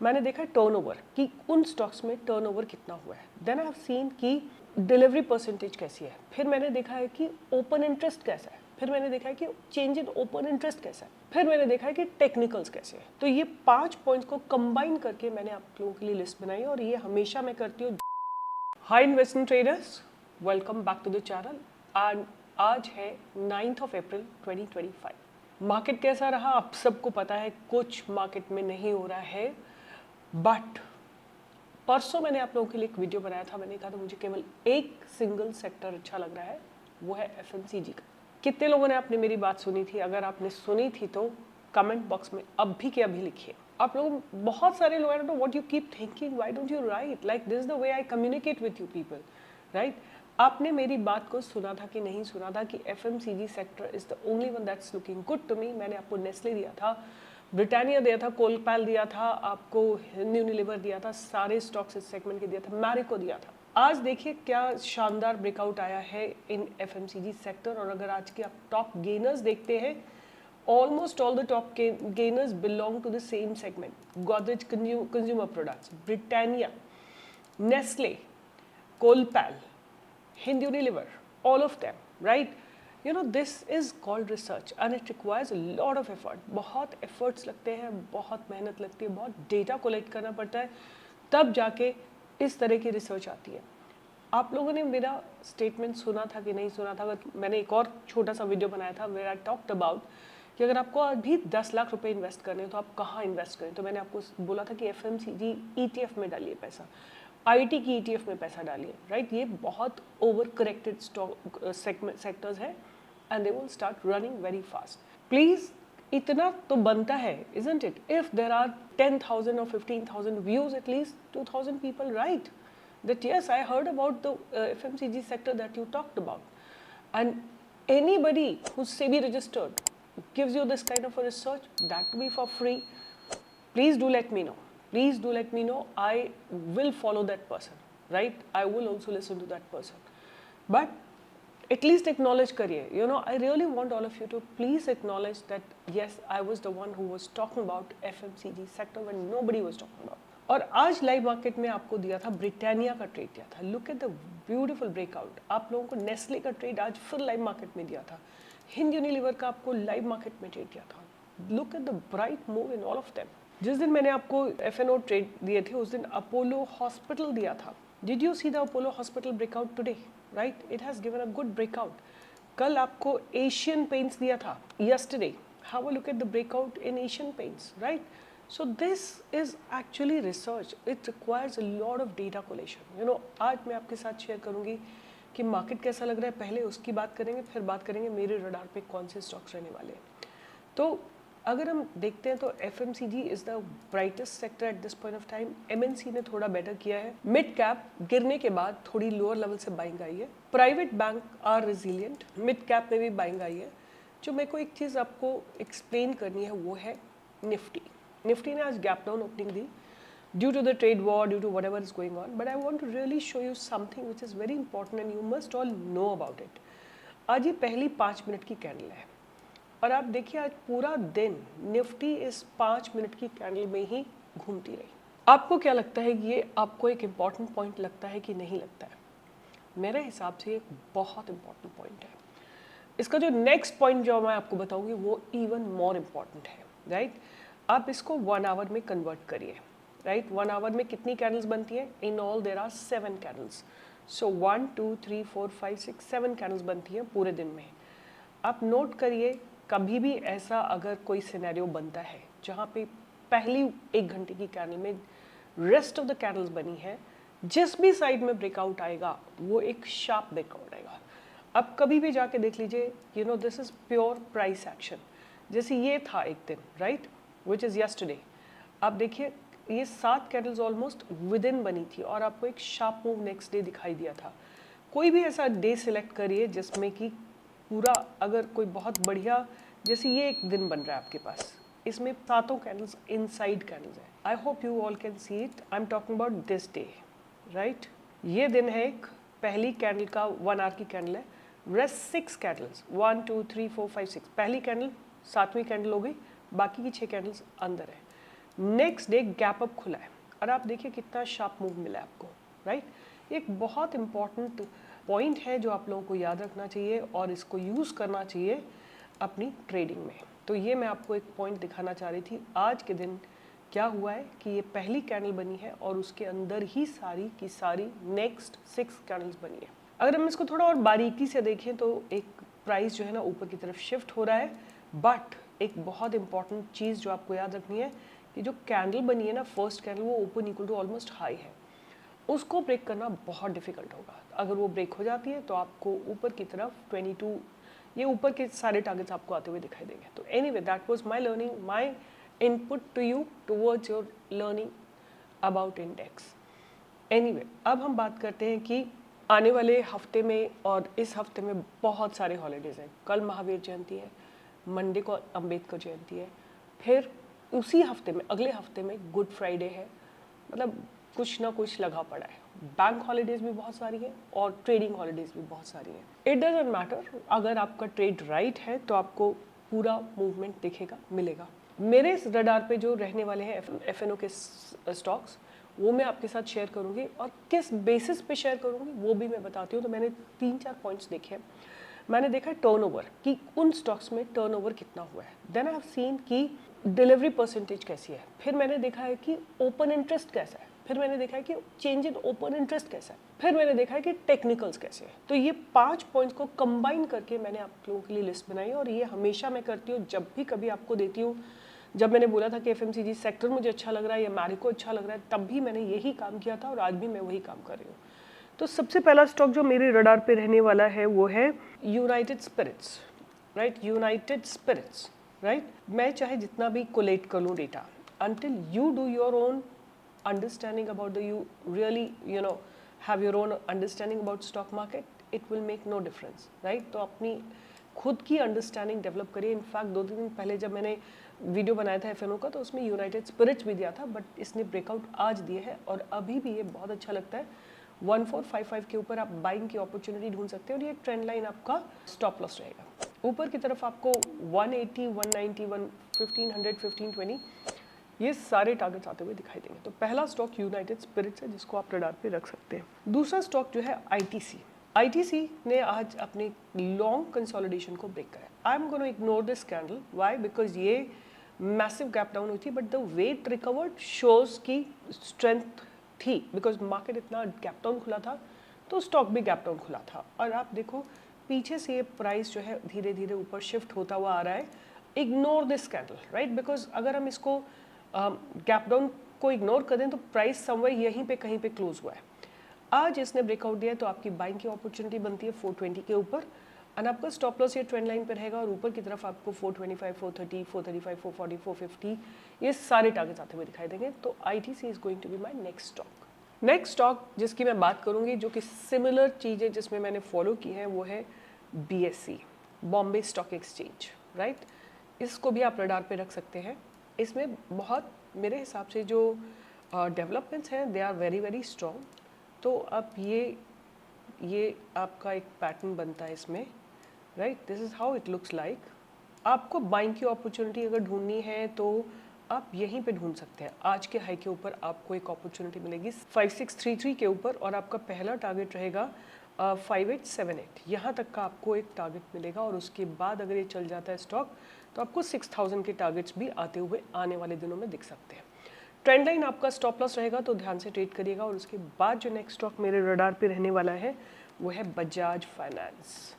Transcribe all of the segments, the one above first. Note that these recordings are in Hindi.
मैंने देखा टर्नओवर कि उन स्टॉक्स में टर्नओवर कितना हुआ है। देन आई हैव सीन कि डिलीवरी परसेंटेज कैसी है। फिर मैंने देखा है कि ओपन इंटरेस्ट कैसा है। फिर मैंने देखा है कि चेंज इन ओपन इंटरेस्ट कैसा है। फिर मैंने देखा है कि टेक्निकल्स कैसे हैं। तो ये 5 पॉइंट्स को कंबाइन करके मैंने आप लोगों के लिए लिस्ट बनाई और ये हमेशा मैं करती हूँ। Hi investment traders, welcome back to the channel. And आज है 9th of April 2025। मार्केट कैसा रहा आप सबको पता है, कुछ मार्केट में नहीं हो रहा है। बट परसों मैंने आप लोगों के लिए एक वीडियो बनाया था। मैंने कहा था मुझे केवल एक सिंगल सेक्टर अच्छा लग रहा है, वो है एफएमसीजी का। कितने लोगों ने आपने मेरी बात सुनी थी? अगर आपने सुनी थी तो कमेंट बॉक्स में अभी के अभी लिखिए। आप लोग, बहुत सारे लोग, I don't know what you keep thinking, why don't you right, like this is the way I communicate with you people, right? आपने मेरी बात को सुना था कि नहीं सुना था कि FMCG sector is the only one that's looking good to me. मैंने आपको नेस्ले दिया था, ब्रिटानिया दिया था, कोलपैल दिया था, आपको यूनिलीवर दिया था, सारे स्टॉक्स इस सेगमेंट के दिया था, मैरिको दिया था। आज देखिए क्या शानदार ब्रेकआउट आया है इन एफएमसीजी सेक्टर। और अगर आज के आप टॉप गेनर्स देखते हैं, almost all the top gainers belong to the same segment. Godrej consumer products, Britannia, Nestle, Colpal, Hind Unilever, all of them, right? You know, this is called research and it requires a lot of effort. बहुत efforts लगते हैं, बहुत मेहनत लगती है, बहुत data collect करना पड़ता है, तब जाके इस तरह की रिसर्च आती है। आप लोगों ने मेरा स्टेटमेंट सुना था कि नहीं सुना था? मैंने एक और छोटा सा वीडियो बनाया था where I talked about कि अगर आपको अभी 10 लाख रुपए इन्वेस्ट करने हो तो आप कहाँ इन्वेस्ट करें। तो मैंने आपको बोला था कि एफएमसीजी ETF में डालिए पैसा, आईटी की ETF में पैसा डालिए, राइट? ये बहुत ओवर करेक्टेड स्टॉक सेक्टर्स है and they will start running very fast. Please इतना तो बनता है, isn't it? If there are 10,000 or 15,000 views, at least 2,000 people right that yes, I heard about the FMCG sector that you talked about, and anybody who's SEBI registered gives you this kind of a research, that to be for free, please do let me know. Please do let me know. I will follow that person, right? I will also listen to that person. But at least acknowledge kariye. You know, I really want all of you to please acknowledge that yes, I was the one who was talking about FMCG sector when nobody was talking about. और आज लाइव मार्केट में आपको दिया था, ब्रिटानिया का ट्रेड दिया था। Look at the beautiful breakout. आप लोगों को नेस्ले का ट्रेड आज फिर लाइव मार्केट में दिया था। हिंद यूनिलीवर का आपको लाइव मार्केट में ट्रेड दिया था। Look at the bright move in all of them. जिस दिन मैंने आपको एफएनओ ट्रेड दिए थे, उस दिन अपोलो हॉस्पिटल दिया था। Did you see the Apollo hospital breakout today? Right, it has given a good breakout. कल आपको एशियन पेंट्स दिया था, yesterday. Have a look at the breakout in Asian paints, right? So this is actually research. It requires a lot of data collation. You know, आज मैं आपके साथ शेयर करूँगी कि मार्केट कैसा लग रहा है, पहले उसकी बात करेंगे, फिर बात करेंगे मेरे रडार पे कौन से स्टॉक्स रहने वाले हैं। तो अगर हम देखते हैं तो FMCG is the brightest sector at this point of time. MNC ने थोड़ा बेटर किया है। मिड कैप गिरने के बाद थोड़ी लोअर लेवल से बाइंग आई है। Private bank are resilient, mid cap में भी बाइंग आई है। जो मेरे को एक चीज़ आपको एक्सप्लेन करनी है वो है निफ्टी। निफ्टी ने आज गैप डाउन ओपनिंग दी due to the trade war, due to whatever is going on, but I want to really show you something which is very important and you must all know about it. आज ये पहली 5 मिनट की कैंडल है और आप देखिए आज पूरा दिन निफ्टी इस 5 मिनट की कैंडल में ही घूमती रही। आपको क्या लगता है, ये आपको एक इम्पॉर्टेंट पॉइंट लगता है कि नहीं लगता है? मेरे हिसाब से एक बहुत इंपॉर्टेंट पॉइंट है। इसका जो नेक्स्ट पॉइंट जो मैं आपको बताऊंगी वो इवन मोर इम्पॉर्टेंट है, राइट? आप इसको 1 आवर में कन्वर्ट करिए, राइट? 1 आवर में कितनी कैंडल्स बनती हैं? In all there are 7 candles. So 1 2 3 4 5 6 7 candles बनती हैं पूरे दिन में। आप नोट करिए, कभी भी ऐसा अगर कोई सिनेरियो बनता है जहाँ पे पहली 1 घंटे की कैंडल में रेस्ट ऑफ द कैंडल्स बनी है, जिस भी साइड में ब्रेकआउट आएगा वो एक शार्प ब्रेकआउट आएगा। अब कभी भी जाके देख लीजिए, you know, this is pure price action. जैसे ये था एक दिन, राइट, विच इज़ यस्टरडे। आप देखिए ये 7 कैंडल्स ऑलमोस्ट विद इन बनी थी और आपको एक शार्प मूव नेक्स्ट डे दिखाई दिया था। कोई भी ऐसा डे सिलेक्ट करिए जिसमें कि पूरा, अगर कोई बहुत बढ़िया, जैसे ये एक दिन बन रहा है आपके पास, इसमें 7 कैंडल्स इनसाइड कैंडल्स है। I hope you all can see it. I am talking about this day, right? ये दिन है एक, पहली कैंडल का 1 आवर की कैंडल है। रेस्ट 6 कैंडल्स, 1 2 3 4 5 6, पहली कैंडल 7वीं कैंडल हो गई, बाकी की 6 कैंडल्स अंदर है। नेक्स्ट डे गैप अप खुला है और आप देखिए कितना शार्प मूव मिला है आपको, राइट। एक बहुत इंपॉर्टेंट पॉइंट है जो आप लोगों को याद रखना चाहिए और इसको यूज़ करना चाहिए अपनी ट्रेडिंग में। तो ये मैं आपको एक पॉइंट दिखाना चाह रही थी। आज के दिन क्या हुआ है कि ये पहली कैंडल बनी है और उसके अंदर ही सारी की सारी नेक्स्ट 6 कैंडल्स बनी है। अगर हम इसको थोड़ा और बारीकी से देखें तो एक प्राइस जो है ना ऊपर की तरफ शिफ्ट हो रहा है, बट एक बहुत इंपॉर्टेंट चीज़ जो आपको याद रखनी है कि जो कैंडल बनी है ना, फर्स्ट कैंडल, वो open equal to almost high है, उसको ब्रेक करना बहुत डिफिकल्ट होगा। अगर वो ब्रेक हो जाती है तो आपको ऊपर की तरफ 22, ये ऊपर के सारे टारगेट्स आपको आते हुए दिखाई देंगे। तो anyway, that was my learning, my input to you towards your learning about index. Anyway, अब हम बात करते हैं कि आने वाले हफ्ते में और इस हफ्ते में बहुत सारे हॉलीडेज हैं। कल महावीर जयंती है, मंडे को अंबेडकर जयंती है, फिर उसी हफ्ते में अगले हफ्ते में गुड फ्राइडे है। मतलब कुछ ना कुछ लगा पड़ा है। बैंक हॉलीडेज भी बहुत सारी है और ट्रेडिंग हॉलीडेज भी बहुत सारी है। इट डजंट मैटर, अगर आपका ट्रेड राइट है तो आपको पूरा मूवमेंट दिखेगा, मिलेगा। मेरे इस रडार पे जो रहने वाले हैं एफएनओ के स्टॉक्स, वो मैं आपके साथ शेयर करूंगी और किस बेसिस पे शेयर करूंगी वो भी मैं बताती हूँ। तो मैंने 3-4 पॉइंट्स देखे हैं। मैंने देखा टर्नओवर कि उन स्टॉक्स में टर्नओवर कितना हुआ है। देन आई हैव सीन कि डिलीवरी परसेंटेज कैसी है। फिर मैंने देखा है कि ओपन इंटरेस्ट कैसा है। फिर मैंने देखा है कि चेंज इन ओपन इंटरेस्ट कैसा है। फिर मैंने देखा है कि टेक्निकल्स कैसे हैं। तो ये 5 पॉइंट्स को कंबाइन करके मैंने आप लोगों के लिए लिस्ट बनाई और ये हमेशा मैं करती हूँ जब भी कभी आपको देती हूँ। जब मैंने बोला था कि एफएमसीजी सेक्टर मुझे अच्छा लग रहा है या मैरिको अच्छा लग रहा है, तब भी मैंने यही काम किया था और आज भी मैं वही काम कर रही हूँ। तो सबसे पहला स्टॉक जो मेरे रडार पे रहने वाला है वो है United Spirits, right. United Spirits, right. मैं चाहे जितना भी कोलेट कर लूँ data, until you do your own understanding about the, you really have your own understanding about stock market, it will make no difference, right। तो अपनी खुद की अंडरस्टैंडिंग डेवलप करिए। इनफैक्ट 2-3 दिन पहले जब मैंने वीडियो बनाया था एफएनओ का, तो उसमें यूनाइटेड स्पिरिट्स भी दिया था, बट इसने ब्रेकआउट आज दिए है और अभी भी ये बहुत अच्छा लगता है। 1455 के ऊपर आप बाइंग की अपॉर्चुनिटी ढूंढ सकते हैं और ये ट्रेंड लाइन आपका स्टॉप लॉस रहेगा। ऊपर की तरफ आपको 180, 190, 1500, 1520 ये सारे टारगेट्स आते हुए दिखाई देंगे। तो पहला स्टॉक यूनाइटेड स्पिरिट्स है जिसको आप रडार पे रख सकते हैं। दूसरा स्टॉक जो है आईटीसी ने आज अपने लॉन्ग कंसोलिडेशन को ब्रेक करा। I am gonna ignore this candle, why, because ये मैसिव गैप डाउन हुई थी, but the way it recovered shows की स्ट्रेंथ थी, बिकॉज मार्केट इतना गैप डाउन खुला था तो स्टॉक भी गैप डाउन खुला था। और आप देखो पीछे से ये प्राइस जो है धीरे धीरे ऊपर शिफ्ट होता हुआ आ रहा है। Ignore this candle, right, because अगर हम इसको गैप डाउन को इग्नोर कर दें तो प्राइस समवेयर यहीं पे कहीं पे क्लोज हुआ है। आज इसने ब्रेकआउट दिया तो आपकी बाइंग की अपॉर्चुनिटी बनती है 420 के ऊपर, और आपका स्टॉप लॉस ये ट्रेंड लाइन पर रहेगा और ऊपर की तरफ आपको 425, 430, 435, 440, 450 ये सारे टारगेट्स आते हुए दिखाई देंगे। तो ITC is going to be my next stock. Next stock जिसकी मैं बात करूंगी जो कि सिमिलर चीज़ें जिसमें मैंने फॉलो की हैं वो है BSE, Bombay stock exchange, right. इसको भी आप रडार पे रख सकते हैं। इसमें बहुत मेरे हिसाब से जो डेवलपमेंट्स हैं they are very very strong. तो अब ये आपका एक पैटर्न बनता है इसमें, right, this is how it looks like. आपको बाइंग की अपॉर्चुनिटी अगर ढूंढनी है तो आप यहीं पे ढूंढ सकते हैं। आज के हाई के ऊपर आपको एक अपॉर्चुनिटी मिलेगी 5633 के ऊपर और आपका पहला टारगेट रहेगा 5878। यहाँ तक का आपको एक टारगेट मिलेगा और उसके बाद अगर ये चल जाता है स्टॉक तो आपको 6000 के टारगेट्स भी आते हुए आने वाले दिनों में दिख सकते हैं। ट्रेंड लाइन आपका स्टॉप लॉस रहेगा तो ध्यान से ट्रेड करिएगा। और उसके बाद जो नेक्स्ट स्टॉक मेरे रडार पे रहने वाला है वो है बजाज फाइनेंस।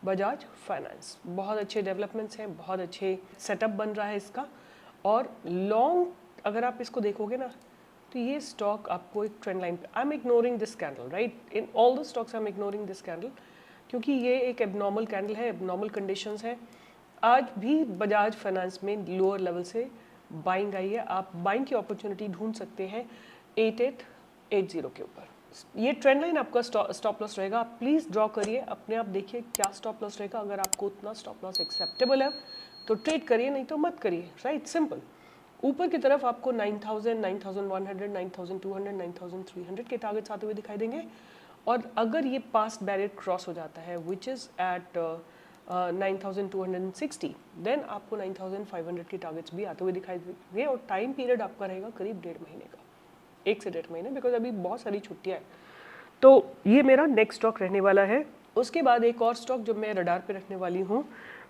बजाज फाइनेंस बहुत अच्छे डेवलपमेंट्स हैं, बहुत अच्छे सेटअप बन रहा है इसका। और लॉन्ग अगर आप इसको देखोगे ना तो ये स्टॉक आपको एक ट्रेंड लाइन पे, I am ignoring this candle, right, in all the stocks I am ignoring this candle क्योंकि ये एक एबनॉर्मल कैंडल है, एबनॉर्मल कंडीशंस है। आज भी बजाज फाइनेंस में लोअर लेवल से बाइंग आई है। आप बाइंग की अपॉर्चुनिटी ढूंढ सकते हैं 8880 के ऊपर। ये ट्रेंड लाइन आपका स्टॉप लॉस रहेगा। आप प्लीज़ ड्रॉ करिए, अपने आप देखिए क्या स्टॉप लॉस रहेगा। अगर आपको उतना स्टॉप लॉस एक्सेप्टेबल है तो ट्रेड करिए, नहीं तो मत करिए, राइट, सिंपल। ऊपर की तरफ आपको 9000, 9100, 9200, 9300 के टारगेट्स आते हुए दिखाई देंगे। और अगर ये पास्ट बैरियर क्रॉस हो जाता है विच इज़ एट 9260, देन आपको 9500 के टारगेट्स भी आते हुए दिखाई देंगे और टाइम पीरियड आपका रहेगा करीब 1.5 महीने का, 1 से 1.5 महीने, बिकॉज अभी बहुत सारी छुट्टियाँ हैं। तो ये मेरा नेक्स्ट स्टॉक रहने वाला है। उसके बाद एक और स्टॉक जो मैं रडार पे रखने वाली हूँ,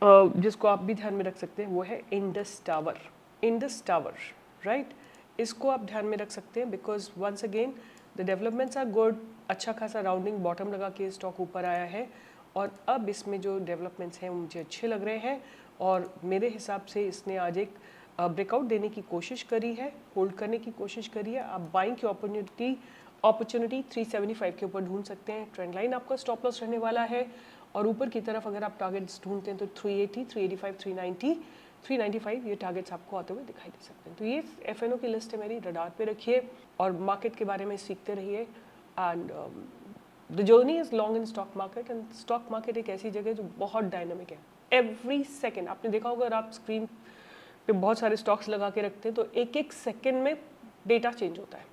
जिसको आप भी ध्यान में रख सकते हैं, वो है Indus Tower. Indus Tower, right, इसको आप ध्यान में रख सकते हैं because once again the developments are good. अच्छा खासा राउंडिंग बॉटम लगा के स्टॉक ऊपर आया है और अब इसमें जो डेवलपमेंट्स हैं वो मुझे अच्छे लग रहे हैं और मेरे हिसाब से इसने आज एक ब्रेकआउट देने की कोशिश करी है, होल्ड करने की कोशिश करी है। आप बाइंग की अपॉर्चुनिटी 375 के ऊपर ढूंढ सकते हैं। ट्रेंड लाइन आपका स्टॉप लॉस रहने वाला है और ऊपर की तरफ अगर आप टारगेट्स ढूंढते हैं तो 380, 385, 390, 395 ये टारगेट्स आपको आते हुए दिखाई दे सकते हैं। तो ये एफएनओ की लिस्ट है मेरी, रडार पे रखिए और मार्केट के बारे में सीखते रहिए। And the journey is long in stock market, and stock market एक ऐसी जगह है जो बहुत डायनामिक है। एवरी सेकेंड आपने देखा होगा, अगर आप स्क्रीन पे बहुत सारे स्टॉक्स लगा के रखते हैं तो एक एक सेकेंड में डेटा चेंज होता है।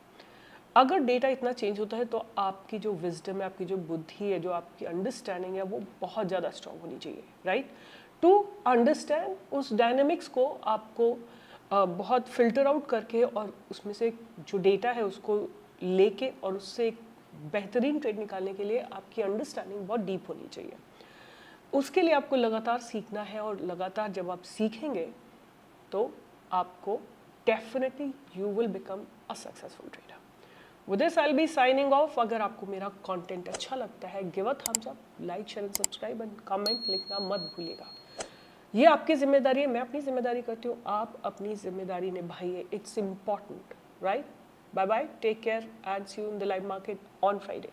अगर डेटा इतना चेंज होता है तो आपकी जो विजडम है, आपकी जो बुद्धि है, जो आपकी अंडरस्टैंडिंग है, वो बहुत ज़्यादा स्ट्रांग होनी चाहिए, राइट, टू अंडरस्टैंड उस डायनेमिक्स को। आपको बहुत फिल्टर आउट करके और उसमें से जो डेटा है उसको लेके और उससे एक बेहतरीन ट्रेड निकालने के लिए आपकी अंडरस्टैंडिंग बहुत डीप होनी चाहिए। उसके लिए आपको लगातार सीखना है और लगातार जब आप सीखेंगे तो आपको definitely you will become a successful trader. With this I'll be signing off। अगर आपको मेरा कंटेंट अच्छा लगता है, give a thumbs up, like, share and subscribe and comment लिखना मत भूलिएगा। ये आपकी जिम्मेदारी है, मैं अपनी जिम्मेदारी करती हूँ, आप अपनी जिम्मेदारी निभाइए। It's important, right. Bye bye, take care and see you in the live market on Friday.